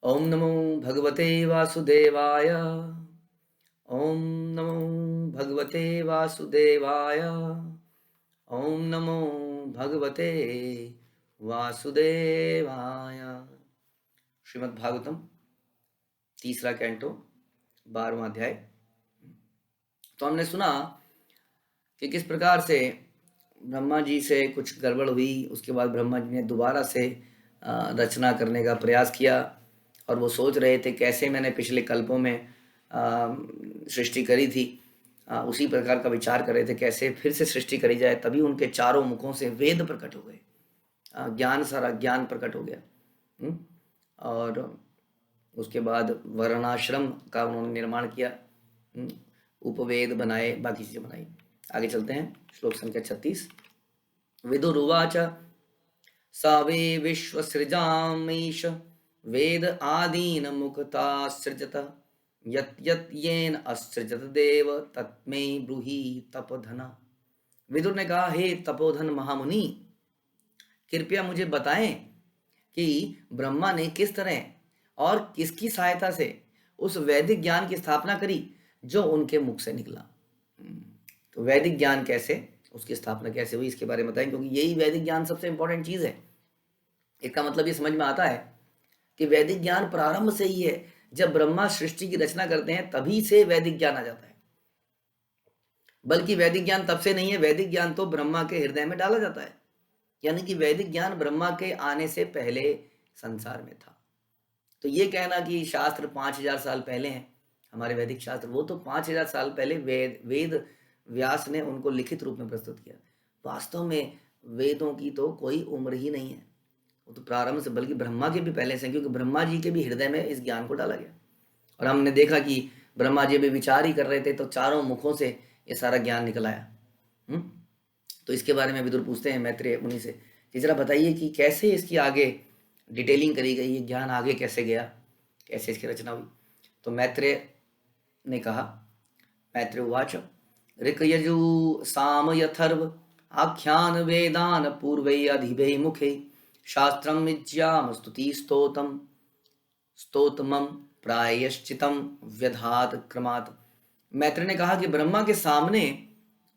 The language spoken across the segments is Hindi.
ओम नमो भगवते वासुदेवाय। ओम नमो भगवते वासुदेवाय। ओम नमो भगवते वासुदेवाय। श्रीमद् भागवतम तीसरा कैंटो 12वां अध्याय। तो हमने सुना कि किस प्रकार से ब्रह्मा जी से कुछ गड़बड़ हुई, उसके बाद ब्रह्मा जी ने दोबारा से रचना करने का प्रयास किया और वो सोच रहे थे कैसे मैंने पिछले कल्पों में सृष्टि करी थी, उसी प्रकार का विचार कर रहे थे कैसे फिर से सृष्टि करी जाए। तभी उनके चारों मुखों से वेद प्रकट हो गए, ज्ञान, सारा ज्ञान प्रकट हो गया। और उसके बाद वर्णाश्रम का उन्होंने निर्माण किया, उपवेद बनाए, बाकी चीजें बनाई। आगे चलते हैं, श्लोक संख्या 36। विदुरुवाच सावे विश्वसृजामीश वेद आदीन मुक्ता सृजत यत् यत् येन असृजत देव तत्मे ब्रूहि तपोधन। विदुर ने कहा, हे तपोधन महामुनि, कृपया मुझे बताएं कि ब्रह्मा ने किस तरह और किसकी सहायता से उस वैदिक ज्ञान की स्थापना करी जो उनके मुख से निकला। तो वैदिक ज्ञान कैसे, उसकी स्थापना कैसे हुई, इसके बारे में बताएं, क्योंकि यही वैदिक ज्ञान सबसे इंपॉर्टेंट चीज है। इसका मतलब ये समझ में आता है कि वैदिक ज्ञान प्रारंभ से ही है। जब ब्रह्मा सृष्टि की रचना करते हैं तभी से वैदिक ज्ञान आ जाता है, बल्कि वैदिक ज्ञान तब से नहीं है, वैदिक ज्ञान तो ब्रह्मा के हृदय में डाला जाता है। यानी कि वैदिक ज्ञान ब्रह्मा के आने से पहले संसार में था। तो ये कहना कि शास्त्र 5000 साल पहले हैं, हमारे वैदिक शास्त्र, वो तो 5000 साल पहले वेद व्यास ने उनको लिखित रूप में प्रस्तुत किया। वास्तव में वेदों की तो कोई उम्र ही नहीं है, वो तो प्रारंभ से, बल्कि ब्रह्मा के भी पहले से, क्योंकि ब्रह्मा जी के भी हृदय में इस ज्ञान को डाला गया। और हमने देखा कि ब्रह्मा जी भी विचार ही कर रहे थे तो चारों मुखों से ये सारा ज्ञान निकल आया। तो इसके बारे में विदुर पूछते हैं मैत्रेय मुनि से कि जरा बताइए कि कैसे इसकी आगे डिटेलिंग करी गई, ये ज्ञान आगे कैसे गया, कैसे इसकी रचना हुई। तो मैत्रेय ने कहा, मैत्रेय उवाच ऋक यजु साम यथर्व आख्यान वेदान पूर्वै अधिभै मुखे शास्त्रम विज्ञाम स्तुति स्तोतम स्तोतमम प्रायश्चितम व्यधात क्रमात्। मैत्रेय ने कहा कि ब्रह्मा के सामने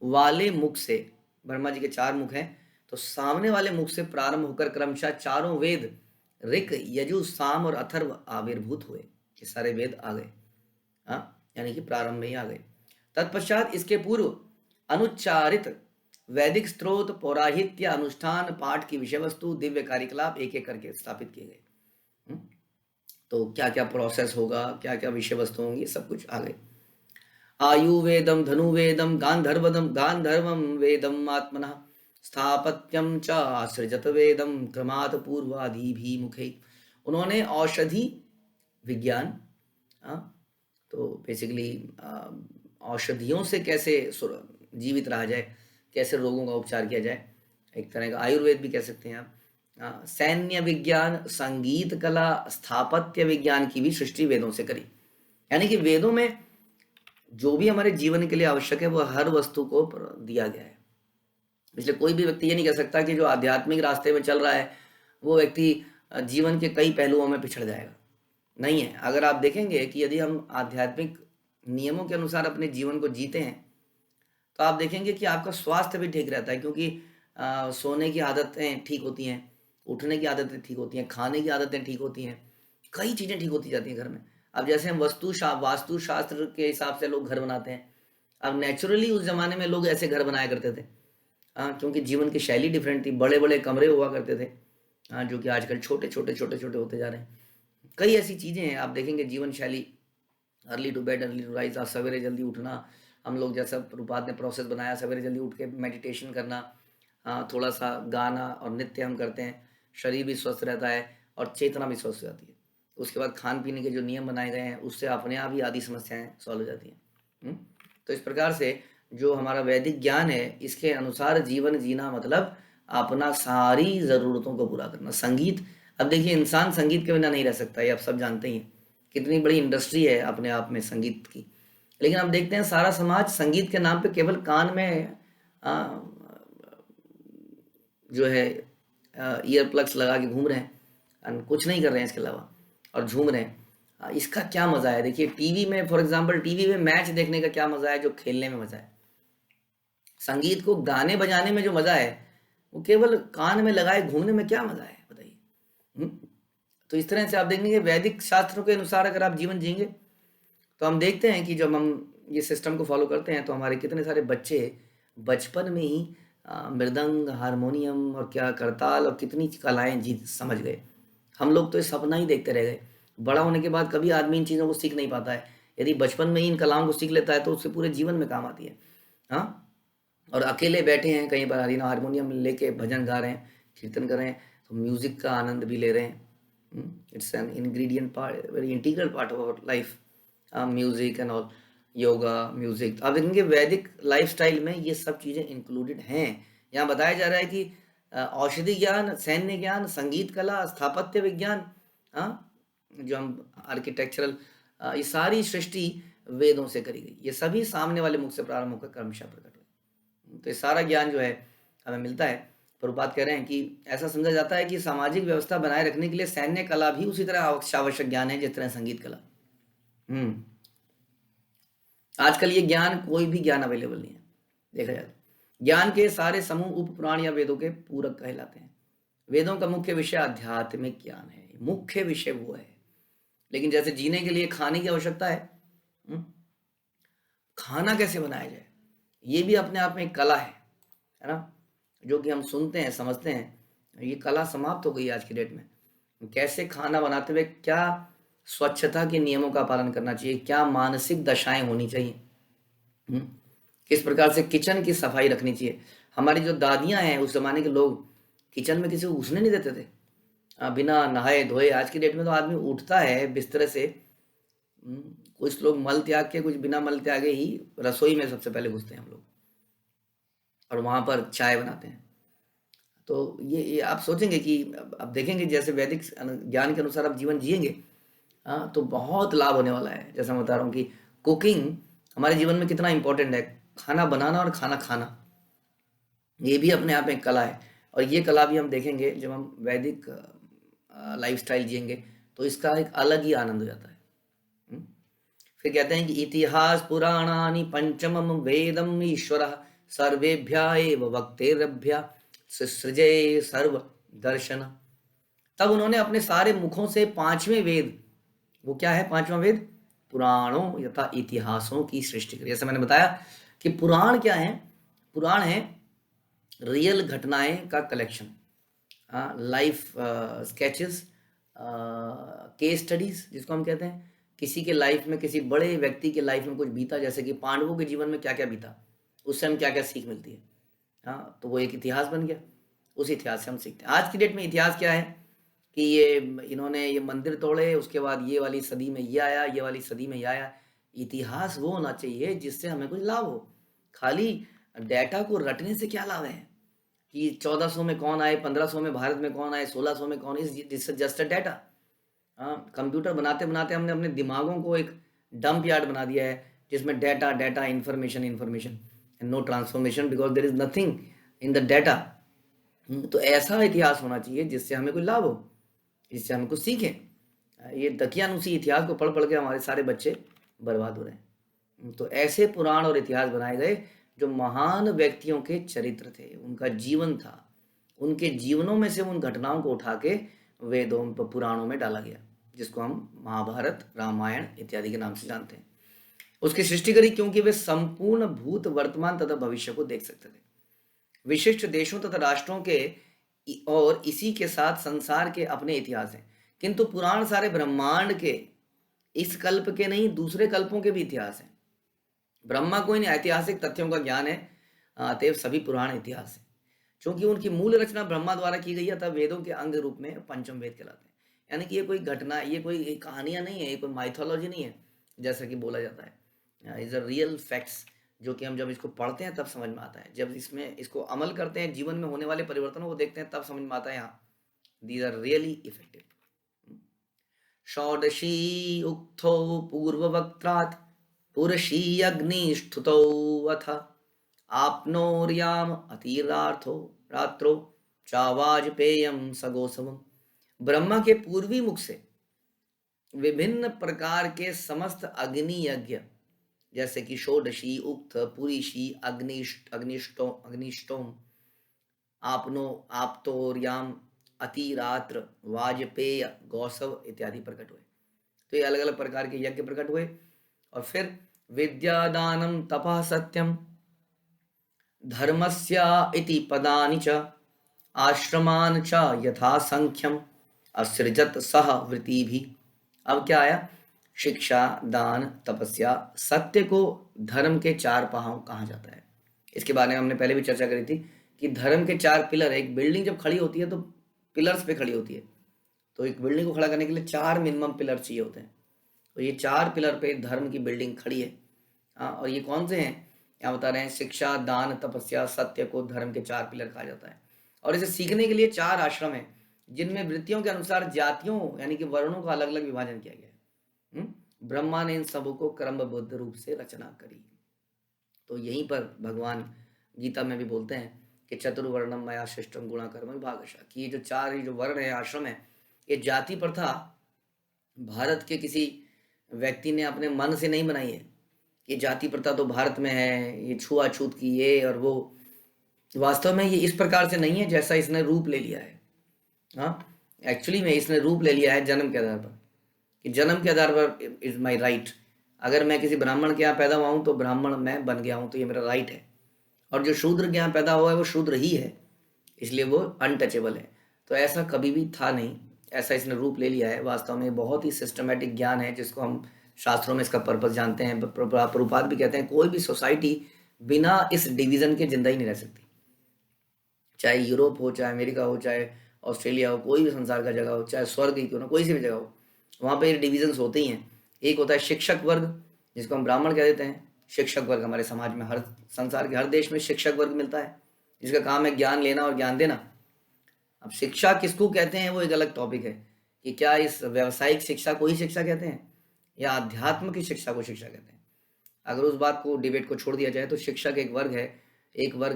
वाले मुख से, ब्रह्मा जी के 4 मुख हैं, तो सामने वाले मुख से प्रारंभ होकर क्रमशः चारों वेद ऋक यजु साम और अथर्व आविर्भूत हुए। ये सारे वेद आ गए, यानी कि प्रारंभ में ही आ गए। तत्पश्चात इसके पूर्व अनुच्चारित वैदिक स्त्रोत, पौराहित्य, अनुष्ठान, पाठ की विषय वस्तु, दिव्य कार्यकलाप एक एक करके स्थापित किए गए। तो क्या क्या प्रोसेस होगा, क्या क्या विषय वस्तु होंगी, सब कुछ आ गए। आयुर्वेदम, धनुर्वेदम, गांधर्वम वेदम आत्मनः स्थापत्यम च सृजत वेदम क्रमात् पूर्वादि भी मुखे। उन्होंने औषधि विज्ञान, तो बेसिकली औषधियों से कैसे जीवित रहा जाए, कैसे रोगों का उपचार किया जाए, एक तरह का आयुर्वेद भी कह सकते हैं आप। सैन्य विज्ञान, संगीत कला, स्थापत्य विज्ञान की भी सृष्टि वेदों से करी। यानी कि वेदों में जो भी हमारे जीवन के लिए आवश्यक है वो हर वस्तु को दिया गया है। इसलिए कोई भी व्यक्ति ये नहीं कह सकता कि जो आध्यात्मिक रास्ते में चल रहा है वो व्यक्ति जीवन के कई पहलुओं में पिछड़ जाएगा, नहीं है। अगर आप देखेंगे कि यदि हम आध्यात्मिक नियमों के अनुसार अपने जीवन को जीते हैं तो आप देखेंगे कि आपका स्वास्थ्य भी ठीक रहता है, क्योंकि सोने की आदतें ठीक होती हैं, उठने की आदतें ठीक होती हैं, खाने की आदतें ठीक होती हैं, कई चीज़ें ठीक होती जाती हैं घर में। अब जैसे हम वास्तु शास्त्र के हिसाब से लोग घर बनाते हैं, अब नेचुरली उस जमाने में लोग ऐसे घर बनाया करते थे, क्योंकि जीवन की शैली डिफरेंट थी, बड़े बड़े कमरे हुआ करते थे, जो कि आजकल छोटे छोटे होते जा रहे हैं। कई ऐसी चीज़ें हैं, आप देखेंगे जीवन शैली, early to bed early to rise, आप सवेरे जल्दी उठना, हम लोग जैसा रूपात ने प्रोसेस बनाया, सवेरे जल्दी उठ के मेडिटेशन करना, थोड़ा सा गाना और नृत्य हम करते हैं, शरीर भी स्वस्थ रहता है और चेतना भी स्वस्थ हो जाती है। उसके बाद खान पीने के जो नियम बनाए गए हैं उससे अपने आप ही आदि समस्याएं सॉल्व हो जाती हैं। तो इस प्रकार से जो हमारा वैदिक ज्ञान है, इसके अनुसार जीवन जीना मतलब अपना सारी ज़रूरतों को पूरा करना। संगीत, अब देखिए इंसान संगीत के बिना नहीं रह सकता, ये आप सब जानते ही हैं, कितनी बड़ी इंडस्ट्री है अपने आप में संगीत की। लेकिन आप देखते हैं सारा समाज संगीत के नाम पे केवल कान में जो है ईयर प्लग्स लगा के घूम रहे हैं, कुछ नहीं कर रहे हैं इसके अलावा। और झूम रहे हैं, इसका क्या मजा है। देखिए टीवी में, फॉर एग्जांपल टीवी में मैच देखने का क्या मजा है जो खेलने में मजा है। संगीत को गाने बजाने में जो मजा है वो केवल कान में लगाए घूमने में क्या मजा है, बताइए। हम्म? तो इस तरह से आप देखेंगे वैदिक शास्त्रों के अनुसार अगर आप जीवन जिएंगे तो हम देखते हैं कि जब हम ये सिस्टम को फॉलो करते हैं तो हमारे कितने सारे बच्चे बचपन में ही मृदंग, हारमोनियम और क्या करताल और कितनी कलाएं जी समझ गए। हम लोग तो ये सपना ही देखते रह गए। बड़ा होने के बाद कभी आदमी इन चीज़ों को सीख नहीं पाता है। यदि बचपन में ही इन कलाओं को सीख लेता है तो उससे पूरे जीवन में काम आती है। हाँ, और अकेले बैठे हैं कहीं पर हरिना हारमोनियम लेके भजन गा रहे हैं, कीर्तन कर रहे हैं, तो म्यूजिक का आनंद भी ले रहे हैं। It's an ingredient part, very integral part of our life, music and all, yoga, music. आप देखेंगे वैदिक लाइफस्टाइल में ये सब चीज़ें इंक्लूडेड हैं। यहाँ बताया जा रहा है कि औषधि ज्ञान, सैन्य ज्ञान, संगीत कला, स्थापत्य विज्ञान, हाँ, जो हम आर्किटेक्चरल, ये सारी सृष्टि वेदों से करी गई। ये सभी सामने वाले मुख से प्रारंभ होकर क्रमशः प्रकट हुए। तो ये सारा ज्ञान जो है हमें मिलता है। प्रभुपाद कह रहे हैं कि ऐसा समझा जाता है कि सामाजिक व्यवस्था बनाए रखने के लिए सैन्य कला भी उसी तरह आवश्यक ज्ञान है जिस तरह संगीत कला। आजकल ये ज्ञान, कोई भी ज्ञान अवेलेबल नहीं है देखा जाए तो। ज्ञान के सारे समूह उप पुराण या वेदों के पूरक कहलाते हैं। वेदों का मुख्य विषय आध्यात्मिक ज्ञान है, मुख्य विषय वो है। लेकिन जैसे जीने के लिए खाने की आवश्यकता है, खाना कैसे बनाया जाए ये भी अपने आप में एक कला है ना, जो कि हम सुनते हैं, समझते हैं। ये कला समाप्त हो गई आज की डेट में। कैसे खाना बनाते हुए क्या स्वच्छता के नियमों का पालन करना चाहिए, क्या मानसिक दशाएं होनी चाहिए, किस प्रकार से किचन की सफाई रखनी चाहिए। हमारी जो दादियां हैं, उस जमाने के लोग किचन में किसी को घुसने नहीं देते थे बिना नहाए धोए। आज की डेट में तो आदमी उठता है बिस्तर से, कुछ लोग मल त्याग के, कुछ बिना मल त्यागे ही रसोई में सबसे पहले घुसते हैं हम लोग, और वहां पर चाय बनाते हैं। तो ये आप सोचेंगे कि अब देखेंगे जैसे वैदिक ज्ञान के अनुसार आप जीवन जिएंगे, हाँ, तो बहुत लाभ होने वाला है। जैसा मैं बता रहा हूँ कि कुकिंग हमारे जीवन में कितना इंपॉर्टेंट है। खाना बनाना और खाना खाना, ये भी अपने आप में एक कला है। और ये कला भी हम देखेंगे जब हम वैदिक लाइफस्टाइल जिएंगे तो इसका एक अलग ही आनंद हो जाता है। फिर कहते हैं कि इतिहास पुराणानि पंचमम वेदम ईश्वर सर्वेभ्या एव वक्तेरभ्या सृजे सर्व दर्शन। तब उन्होंने अपने सारे मुखों से पांचवें वेद, वो क्या है पांचवा वेद, पुराणों यथा इतिहासों की सृष्टि करी। जैसे मैंने बताया कि पुराण क्या है, पुराण है रियल घटनाएं का collection, life sketches, case studies जिसको हम कहते हैं। किसी के लाइफ में, किसी बड़े व्यक्ति के लाइफ में कुछ बीता, जैसे कि पांडवों के जीवन में क्या क्या बीता, उससे हम क्या क्या सीख मिलती है, हाँ, तो वो एक इतिहास बन गया। उस इतिहास से हम सीखते हैं। आज की डेट में इतिहास क्या है कि ये इन्होंने ये मंदिर तोड़े, उसके बाद ये वाली सदी में ये आया, ये वाली सदी में ये आया। इतिहास वो होना चाहिए जिससे हमें कुछ लाभ हो। खाली डेटा को रटने से क्या लाभ है कि 1400 में कौन आए, 1500 में भारत में कौन आए, 1600 में कौन, इज जस्ट अ डेटा। हाँ, कंप्यूटर बनाते बनाते हमने अपने दिमागों को एक डंप यार्ड बना दिया है जिसमें data data, information information, no transformation, because there is nothing in the data. तो ऐसा इतिहास होना चाहिए जिससे हमें कुछ लाभ हो, जिससे हम कुछ सीखें। ये दकियानुसी इतिहास को पढ़ पढ़ के हमारे सारे बच्चे बर्बाद हो रहे हैं। तो ऐसे पुराण और इतिहास बनाए गए जो महान व्यक्तियों के चरित्र थे, उनका जीवन था, उनके जीवनों में से उन घटनाओं को उठा के वेदों पुराणों में डाला गया, जिसको हम महाभारत, रामायण इत्यादि के नाम से जानते हैं। उसकी सृष्टि करी क्योंकि वे संपूर्ण भूत, वर्तमान तथा भविष्य को देख सकते थे। विशिष्ट देशों तथा राष्ट्रों के और इसी के साथ संसार के अपने इतिहास हैं, किंतु पुराण सारे ब्रह्मांड के, इस कल्प के नहीं दूसरे कल्पों के भी इतिहास हैं। ब्रह्मा को इन ऐतिहासिक तथ्यों का ज्ञान है, अतएव सभी पुराण इतिहास है। क्योंकि उनकी मूल रचना ब्रह्मा द्वारा की गई है, तब वेदों के अंग रूप में पंचम वेद कहलाते हैं। यानी कि ये कोई घटना, ये कोई कहानियां नहीं है, ये कोई माइथोलॉजी नहीं है जैसा कि बोला जाता है। इज अ रियल फैक्ट्स, जो कि हम जब इसको पढ़ते हैं तब समझ में आता है। जब इसमें इसको अमल करते हैं, जीवन में होने वाले परिवर्तनों को देखते हैं, तब समझ में आता है हाँ, दीज आर रियली इफेक्टिव। षोडशी उक्थो पूर्ववक्त्रात् पुरुषी अग्निष्ठुतौ अथ आपनोर्याम अतीरार्थो रात्रो चावाजपेयम सगोसवम। ब्रह्मा के पूर्वी मुख से विभिन्न प्रकार के समस्त अग्नि यज्ञ, जैसे कि षोडशी, उक्त, पुरीषी, अग्निष्टोम, आपनो, आप्तोर्याम, अतिरात्र, वाजपेय, गौसव इत्यादि प्रकट हुए। तो ये अलग अलग प्रकार के यज्ञ प्रकट हुए। और फिर विद्यादानम तपः सत्यम धर्मस्य इति पदानि च आश्रमान च यथा संख्यम असृजत सह वृत्ति भी। अब क्या आया? शिक्षा, दान, तपस्या, सत्य को धर्म के चार पांव कहा जाता है। इसके बारे में हमने पहले भी चर्चा करी थी कि धर्म के चार पिलर है। एक बिल्डिंग जब खड़ी होती है तो पिलर्स पे खड़ी होती है, तो एक बिल्डिंग को खड़ा करने के लिए चार मिनिमम पिलर चाहिए होते हैं। तो ये चार पिलर पे धर्म की बिल्डिंग खड़ी है। और ये कौन से हैं? यहाँ बता रहे हैं, शिक्षा, दान, तपस्या, सत्य को धर्म के चार पिलर कहा जाता है। और इसे सीखने के लिए चार आश्रम है, जिनमें वृत्तियों के अनुसार जातियों यानी कि वर्णों का अलग अलग विभाजन किया गया है। ब्रह्मा ने इन सबों को क्रमबद्ध रूप से रचना करी। तो यहीं पर भगवान गीता में भी बोलते हैं कि चतुर्वर्णम मया सृष्टम गुणा कर्म विभागशः, कि ये जो चार जो वर्ण है, आश्रम है, ये जाति प्रथा भारत के किसी व्यक्ति ने अपने मन से नहीं बनाई है। ये जाति प्रथा तो भारत में है, ये छुआछूत की ये और वो, वास्तव में ये इस प्रकार से नहीं है जैसा इसने रूप ले लिया है। हाँ, एक्चुअली में इसने रूप ले लिया है जन्म के आधार पर, कि जन्म के आधार पर इज माई राइट। अगर मैं किसी ब्राह्मण के यहाँ पैदा हुआ हूँ तो ब्राह्मण मैं बन गया हूँ, तो ये मेरा राइट है। और जो शूद्र के यहाँ पैदा हुआ है वो शूद्र ही है, इसलिए वो अनटचेबल है। तो ऐसा कभी भी था नहीं, ऐसा इसने रूप ले लिया है। वास्तव में बहुत ही सिस्टमेटिक ज्ञान है, जिसको हम शास्त्रों में इसका पर्पस जानते हैं। प्रभुपाद भी कहते हैं कोई भी सोसाइटी बिना इस डिवीजन के जिंदा ही नहीं रह सकती। चाहे यूरोप हो, चाहे अमेरिका हो, चाहे ऑस्ट्रेलिया हो, कोई भी संसार का जगह हो, चाहे स्वर्ग ही क्यों ना, कोई सी भी जगह हो, वहाँ पे डिविजन्स होते ही हैं। एक होता है शिक्षक वर्ग, जिसको हम ब्राह्मण कह देते हैं। शिक्षक वर्ग हमारे समाज में, हर संसार के हर देश में शिक्षक वर्ग मिलता है, जिसका काम है ज्ञान लेना और ज्ञान देना। अब शिक्षा किसको कहते हैं वो एक अलग टॉपिक है, कि क्या इस व्यावसायिक शिक्षा को ही शिक्षा कहते हैं या अध्यात्म की शिक्षा को शिक्षा कहते हैं। अगर उस बात को, डिबेट को छोड़ दिया जाए तो शिक्षक एक वर्ग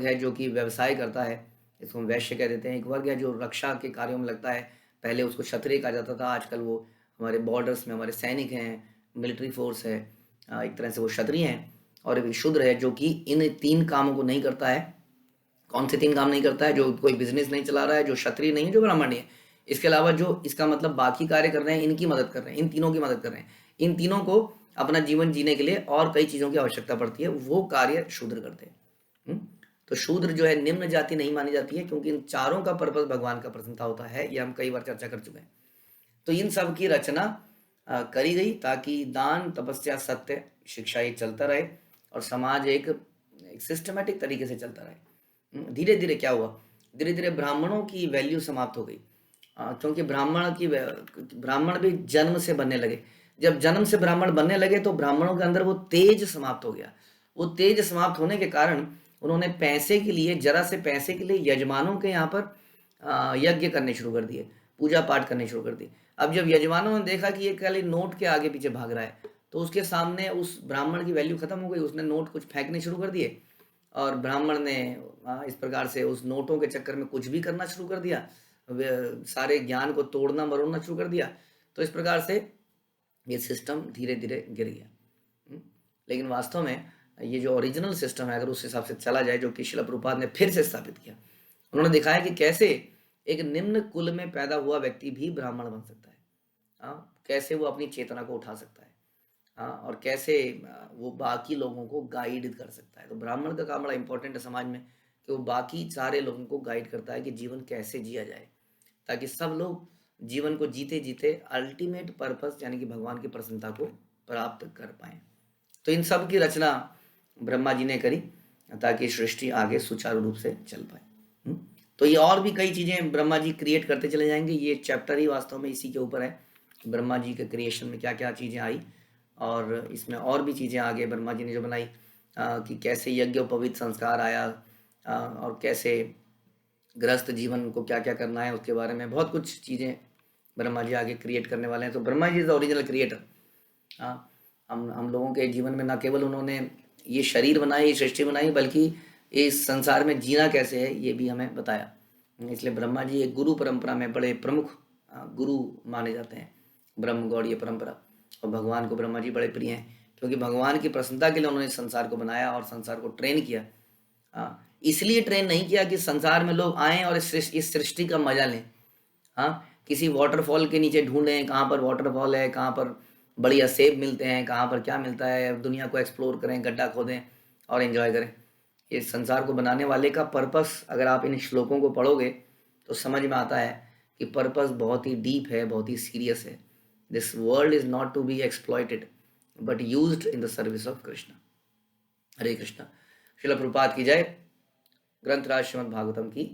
है जो कि व्यवसाय करता है, इसको हम वैश्य कह देते हैं। एक वर्ग है जो रक्षा के कार्यों में लगता है, पहले उसको क्षत्रिय कहा जाता था, आजकल वो हमारे बॉर्डर्स में हमारे सैनिक हैं, मिलिट्री फोर्स है, एक तरह से वो क्षत्रिय हैं। और एक शूद्र है जो कि इन तीन कामों को नहीं करता है। कौन से तीन काम नहीं करता है? जो कोई बिजनेस नहीं चला रहा है, जो क्षत्रिय नहीं है, जो ब्राह्मण नहीं है, इसके अलावा जो इसका मतलब बाकी कार्य कर रहे हैं, इनकी मदद कर रहे हैं, इन तीनों की मदद कर रहे हैं। इन तीनों को अपना जीवन जीने के लिए और कई चीज़ों की आवश्यकता पड़ती है, वो कार्य शूद्र करते हैं। तो शूद्र जो है निम्न जाति नहीं मानी जाती है, क्योंकि इन चारों का पर्पस भगवान का प्रसन्नता होता है। ये हम कई बार चर्चा कर चुके हैं। तो इन सब की रचना करी गई ताकि दान, तपस्या, सत्य, शिक्षा ये चलता रहे और समाज एक सिस्टमेटिक तरीके से चलता रहे। धीरे धीरे क्या हुआ? धीरे धीरे ब्राह्मणों की वैल्यू समाप्त हो गई, क्योंकि ब्राह्मण भी जन्म से बनने लगे। जब जन्म से ब्राह्मण बनने लगे तो ब्राह्मणों के अंदर वो तेज समाप्त हो गया। वो तेज समाप्त होने के कारण उन्होंने पैसे के लिए, जरा से पैसे के लिए यजमानों के यहाँ पर यज्ञ करने शुरू कर दिए, पूजा पाठ करने शुरू कर दी। अब जब यजमानों ने देखा कि ये खाली नोट के आगे पीछे भाग रहा है, तो उसके सामने उस ब्राह्मण की वैल्यू खत्म हो गई। उसने नोट कुछ फेंकने शुरू कर दिए और ब्राह्मण ने इस प्रकार से उस नोटों के चक्कर में कुछ भी करना शुरू कर दिया, सारे ज्ञान को तोड़ना मरोड़ना शुरू कर दिया। तो इस प्रकार से ये सिस्टम धीरे धीरे गिर गया। लेकिन वास्तव में ये जो ओरिजिनल सिस्टम है, अगर उस हिसाब से चला जाए, जो कि श्रील प्रभुपाद ने फिर से स्थापित किया, उन्होंने दिखाया कि कैसे एक निम्न कुल में पैदा हुआ व्यक्ति भी ब्राह्मण बन सकता है। कैसे वो अपनी चेतना को उठा सकता है, और कैसे वो बाकी लोगों को गाइड कर सकता है। तो ब्राह्मण का काम बड़ा इंपॉर्टेंट है समाज में, कि वो बाकी सारे लोगों को गाइड करता है कि जीवन कैसे जिया जाए, ताकि सब लोग जीवन को जीते जीते अल्टीमेट पर्पस यानी कि भगवान की प्रसन्नता को प्राप्त कर पाए। तो इन सब की रचना ब्रह्मा जी ने करी ताकि सृष्टि आगे सुचारू रूप से चल पाए। तो ये और भी कई चीज़ें ब्रह्मा जी क्रिएट करते चले जाएंगे। ये चैप्टर ही वास्तव में इसी के ऊपर है, ब्रह्मा जी के क्रिएशन में क्या क्या चीज़ें आई, और इसमें और भी चीज़ें आगे ब्रह्मा जी ने जो बनाई, कि कैसे यज्ञोपवीत संस्कार आया, और कैसे गृहस्थ जीवन को क्या क्या करना है, उसके बारे में बहुत कुछ चीज़ें ब्रह्मा जी आगे क्रिएट करने वाले हैं। तो Brahma ji is the original creator. हम लोगों के जीवन में न केवल उन्होंने ये शरीर बनाए, ये सृष्टि बनाई, बल्कि इस संसार में जीना कैसे है ये भी हमें बताया। इसलिए ब्रह्मा जी एक गुरु परंपरा में बड़े प्रमुख गुरु माने जाते हैं। ब्रह्म गौड़ीय परंपरा। और भगवान को ब्रह्मा जी बड़े प्रिय हैं, क्योंकि भगवान की प्रसन्नता के लिए उन्होंने संसार को बनाया और संसार को ट्रेन किया। हाँ, इसलिए ट्रेन नहीं किया कि संसार में लोग आएं और इस सृष्टि का मजा लें। हाँ, किसी वाटरफॉल के नीचे ढूंढें कहाँ पर वाटरफॉल है, कहाँ पर बढ़िया सेब मिलते हैं, कहाँ पर क्या मिलता है, दुनिया को एक्सप्लोर करें, गड्ढा खोदें और एंजॉय करें। ये संसार को बनाने वाले का पर्पस अगर आप इन श्लोकों को पढ़ोगे तो समझ में आता है कि पर्पस बहुत ही डीप है, बहुत ही सीरियस है। This world is not to be exploited but used in the service of Krishna. Hare Krishna. Srila Prabhupada की जय। ग्रंथराज श्रीमद् भागवतम की